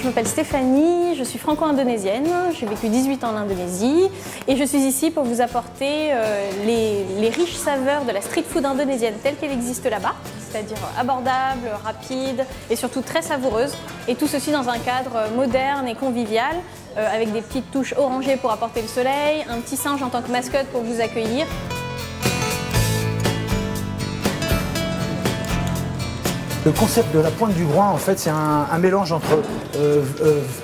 m'appelle Stéphanie, je suis franco-indonésienne, j'ai vécu 18 ans en Indonésie et je suis ici pour vous apporter les riches saveurs de la street food indonésienne telle qu'elle existe là-bas, c'est-à-dire abordable, rapide et surtout très savoureuse. Et tout ceci dans un cadre moderne et convivial, avec des petites touches orangées pour apporter le soleil, un petit singe en tant que mascotte pour vous accueillir. Le concept de la Pointe du Groin, en fait, c'est un mélange entre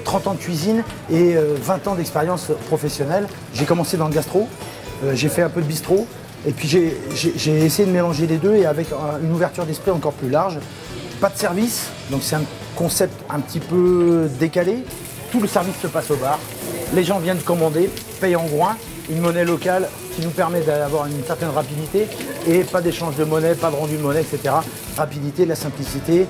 30 ans de cuisine et 20 ans d'expérience professionnelle. J'ai commencé dans le gastro, j'ai fait un peu de bistrot, et puis j'ai essayé de mélanger les deux et avec une ouverture d'esprit encore plus large. Pas de service, donc c'est un concept un petit peu décalé. Tout le service se passe au bar. Les gens viennent commander, payent en groin, une monnaie locale qui nous permet d'avoir une certaine rapidité et pas d'échange de monnaie, pas de rendu de monnaie, etc. Rapidité, la simplicité.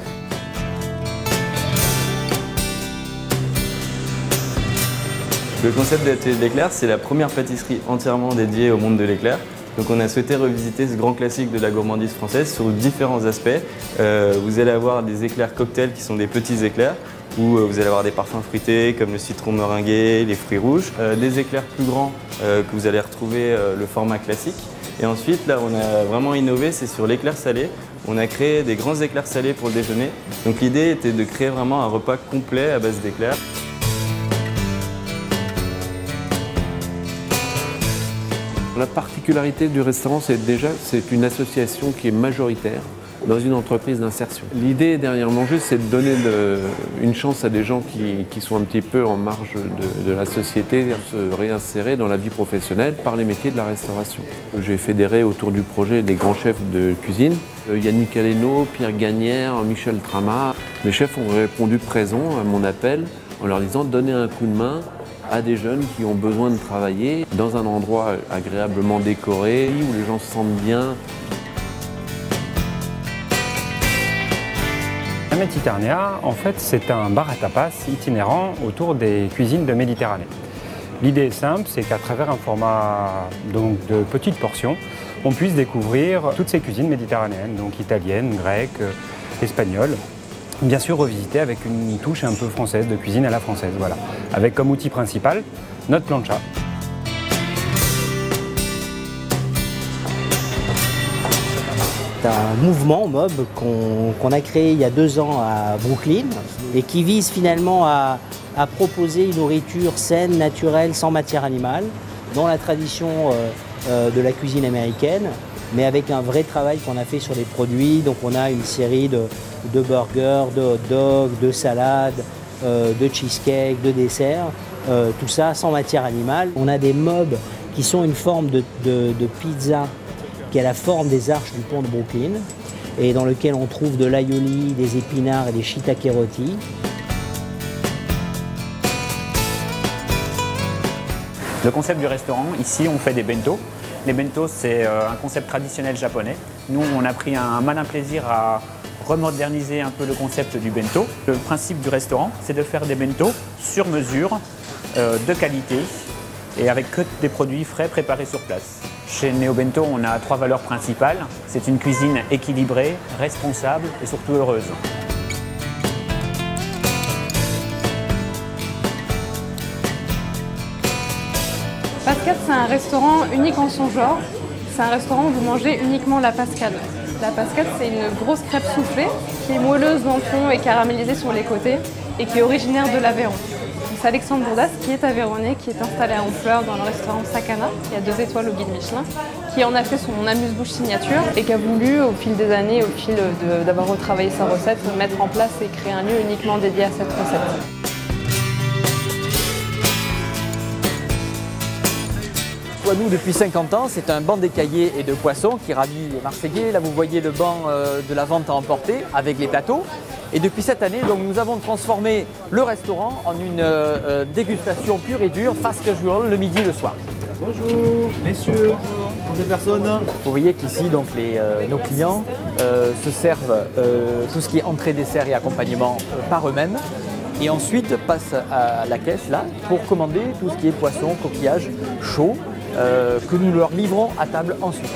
Le concept de l'atelier de l'éclair, c'est la première pâtisserie entièrement dédiée au monde de l'éclair. Donc on a souhaité revisiter ce grand classique de la gourmandise française sur différents aspects. Vous allez avoir des éclairs cocktails qui sont des petits éclairs, où vous allez avoir des parfums fruités comme le citron meringué, les fruits rouges, des éclairs plus grands que vous allez retrouver le format classique. Et ensuite, là, on a vraiment innové, c'est sur l'éclair salé. On a créé des grands éclairs salés pour le déjeuner. Donc l'idée était de créer vraiment un repas complet à base d'éclairs. La particularité du restaurant, c'est une association qui est majoritaire dans une entreprise d'insertion. L'idée derrière Manger, c'est de donner une chance à des gens qui sont un petit peu en marge de la société, de se réinsérer dans la vie professionnelle par les métiers de la restauration. J'ai fédéré autour du projet des grands chefs de cuisine, Yannick Aleno, Pierre Gagnère, Michel Trama. Les chefs ont répondu présent à mon appel en leur disant « donnez un coup de main » à des jeunes qui ont besoin de travailler dans un endroit agréablement décoré, où les gens se sentent bien. La Mediterranea, en fait, c'est un bar à tapas itinérant autour des cuisines de Méditerranée. L'idée est simple, c'est qu'à travers un format donc, de petites portions, on puisse découvrir toutes ces cuisines méditerranéennes, donc italiennes, grecques, espagnoles. Bien sûr revisité avec une touche un peu française, de cuisine à la française, voilà. Avec comme outil principal notre plancha. C'est un mouvement MOB qu'on a créé il y a 2 ans à Brooklyn et qui vise finalement à proposer une nourriture saine, naturelle, sans matière animale, dans la tradition de la cuisine américaine, mais avec un vrai travail qu'on a fait sur les produits. Donc on a une série de burgers, de hot dogs, de salades, de cheesecake, de desserts, tout ça sans matière animale. On a des mobs qui sont une forme de pizza qui a la forme des arches du pont de Brooklyn et dans lequel on trouve de l'aioli, des épinards et des shiitake rôtis. Le concept du restaurant, ici on fait des bento. Les bento, c'est un concept traditionnel japonais. Nous, on a pris un malin plaisir à remoderniser un peu le concept du bento. Le principe du restaurant, c'est de faire des bento sur mesure, de qualité et avec que des produits frais préparés sur place. Chez Neo Bento, on a 3 valeurs principales. C'est une cuisine équilibrée, responsable et surtout heureuse. Pascade, c'est un restaurant unique en son genre. C'est un restaurant où vous mangez uniquement la pascade. La pascade, c'est une grosse crêpe soufflée qui est moelleuse dans le fond et caramélisée sur les côtés et qui est originaire de l'Aveyron. C'est Alexandre Bourdas qui est aveyronnais, qui est installé à Honfleur dans le restaurant Sakana, qui a 2 étoiles au guide Michelin, qui en a fait son amuse-bouche signature et qui a voulu, au fil des années, au fil d'avoir retravaillé sa recette, mettre en place et créer un lieu uniquement dédié à cette recette. Nous, depuis 50 ans, c'est un banc d'écaillés et de poissons qui ravit les Marseillais. Là, vous voyez le banc de la vente à emporter avec les plateaux. Et depuis cette année, donc, nous avons transformé le restaurant en une dégustation pure et dure, fast casual, le midi et le soir. Bonjour, messieurs, bonjour des personnes. Vous voyez qu'ici, donc, nos clients se servent tout ce qui est entrée, dessert et accompagnement par eux-mêmes. Et ensuite, passent à la caisse là pour commander tout ce qui est poisson, coquillage chaud. Que nous leur livrons à table ensuite.